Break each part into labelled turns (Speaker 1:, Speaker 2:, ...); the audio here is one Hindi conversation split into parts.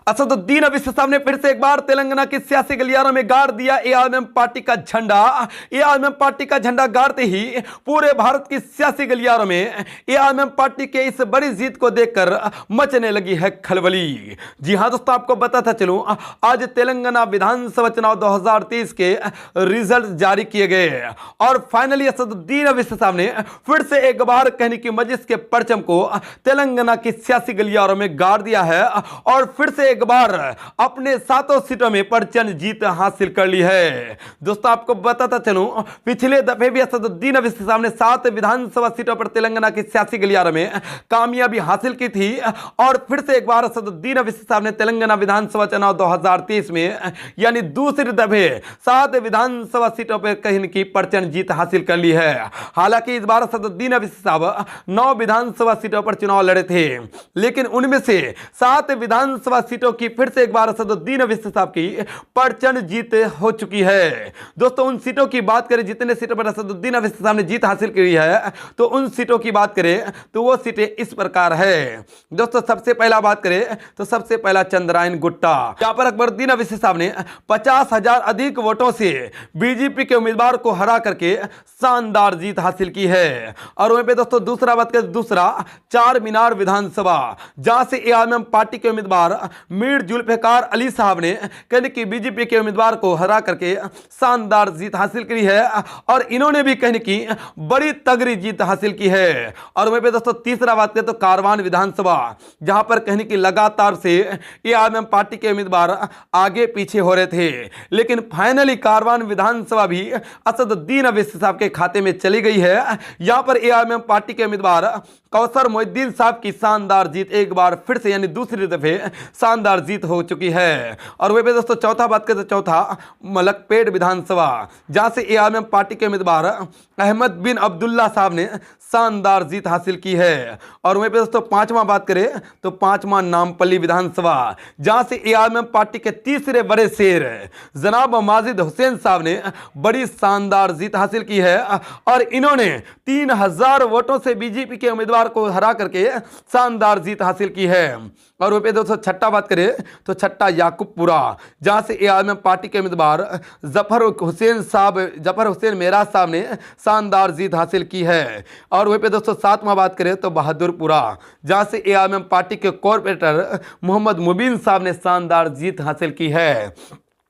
Speaker 1: असदुद्दीन अवीसी साहब ने फिर से एक बार तेलंगाना की सियासी गलियारों में गाड़ दिया एआईएमआईएम पार्टी का झंडा। एआईएमआईएम पार्टी का झंडा गाड़ते ही पूरे भारत की सियासी गलियारों में एआईएमआईएम पार्टी के इस बड़ी जीत को देखकर मचने लगी है खलबली। जी हां दोस्तों, आपको बताता चलूं, आज तेलंगाना विधानसभा चुनाव 2023 के रिजल्ट जारी किए गए और फाइनली असदुद्दीन अवीसी साहब ने फिर से एक बार कहने की मजिस के परचम को तेलंगाना की सियासी गलियारों में गाड़ दिया है और फिर से एक बार अपने 7 सीटों में प्रचंड जीत हासिल कर ली है। दोस्तों, आपको बताता चलूं, पिछले दफे भी असदुद्दीन अवीसी साहब ने 7 विधानसभा सीटों पर तेलंगाना की सियासी गलियारों में कामयाबी हासिल की थी और फिर से एक बार असदुद्दीन अवीसी साहब ने तेलंगाना विधानसभा चुनाव 2023 में यानी दूसरी दफे 7 विधानसभा सीटों पर कहीं की प्रचंड जीत हासिल कर ली है। हालांकि इस बार असदुद्दीन अवीसी साहब 9 विधानसभा सीटों पर चुनाव लड़े थे, लेकिन उनमें से 7 विधानसभा सीटों की फिर से एक बार असदुद्दीन अवीसी साहब की प्रचंड जीत हो चुकी है। दोस्तों, उन सीटों की बात करें जितने सीटों पर असदुद्दीन अवीसी साहब ने जीत हासिल की है, तो उन सीटों की बात करें तो वो सीटें इस प्रकार है। दोस्तों, सबसे पहला बात करें तो सबसे पहला चंद्रायन गुट्टा, यहां पर अकबरुद्दीन अवीसी साहब ने 50,000 अधिक वोटों से बीजेपी के उम्मीदवार को हरा करके शानदार जीत हासिल की है। और वहीं पे दोस्तों दूसरा बात करें, दूसरा चार मीनार विधानसभा, जहां से एआईएमआईएम पार्टी के उम्मीदवार मीर जुल्फिकार अली साहब ने कहने की बीजेपी के उम्मीदवार को हरा करके शानदार जीत हासिल की है और इन्होंने भी कहने की बड़ी तगड़ी जीत हासिल की है। और वहीं पे दोस्तों तीसरा बात करें तो कारवान विधानसभा, जहां पर कहने की लगातार से एआईएमआईएम पार्टी के उम्मीदवार आगे पीछे हो रहे थे, लेकिन फाइनली कारवान विधानसभा भी असदुद्दीन अवीसी साहब के खाते में चली गई है। यहां पर एआईएमआईएम पार्टी के उम्मीदवार कौसर मोहिद्दीन साहब की शानदार जीत एक बार फिर से यानी दूसरी दफे शानदार जीत हो चुकी है। और वहीं पे दोस्तों चौथा बात करें तो चौथा मलकपेट विधानसभा, जहां से एआईएमआईएम पार्टी के उम्मीदवार अहमद बिन अब्दुल्ला साहब ने शानदार जीत हासिल की है। और वहीं पे दोस्तों पांचवा बात करें तो पांचवा नामपल्ली विधानसभा, जहां से एआईएमआईएम पार्टी के तीसरे बड़े शेर जनाब माजिद हुसैन साहब ने बड़ी शानदार जीत हासिल की है और इन्होंने 3000 वोटों से बीजेपी के उम्मीदवार को हरा करके शानदार जीत हासिल की है। और वहीं पे दोस्तों छठा बात करें तो छठा याकूबपुरा, जहां से एआईएमआईएम पार्टी के उम्मीदवार जफर हुसैन मेराज साहब ने शानदार जीत हासिल की है। और वहीं पे दोस्तों सातवां बात करें तो बहादुरपुरा, जहां से एआईएमआईएम पार्टी के कॉर्पोरेटर मोहम्मद मुबीन साहब ने शानदार जीत हासिल की है।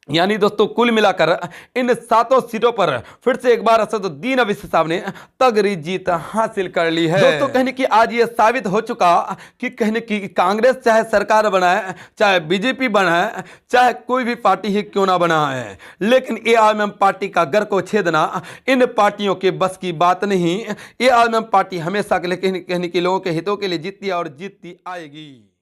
Speaker 1: यानी दोस्तों कुल मिलाकर इन 7 सीटों पर फिर से एक बार असदुद्दीन अवीसी साहब ने तगड़ी जीत हासिल कर ली है। दोस्तों कहने की आज ये साबित हो चुका कि कहने की कांग्रेस चाहे सरकार बनाए, चाहे बीजेपी बनाए, चाहे कोई भी पार्टी ही क्यों ना बनाए, लेकिन एआईएमआईएम पार्टी का घर को छेदना इन पार्टियों के बस की बात नहीं। एआईएमआईएम पार्टी हमेशा के लिए कहने की लोगों के हितों के लिए जीतती है और जीतती आएगी।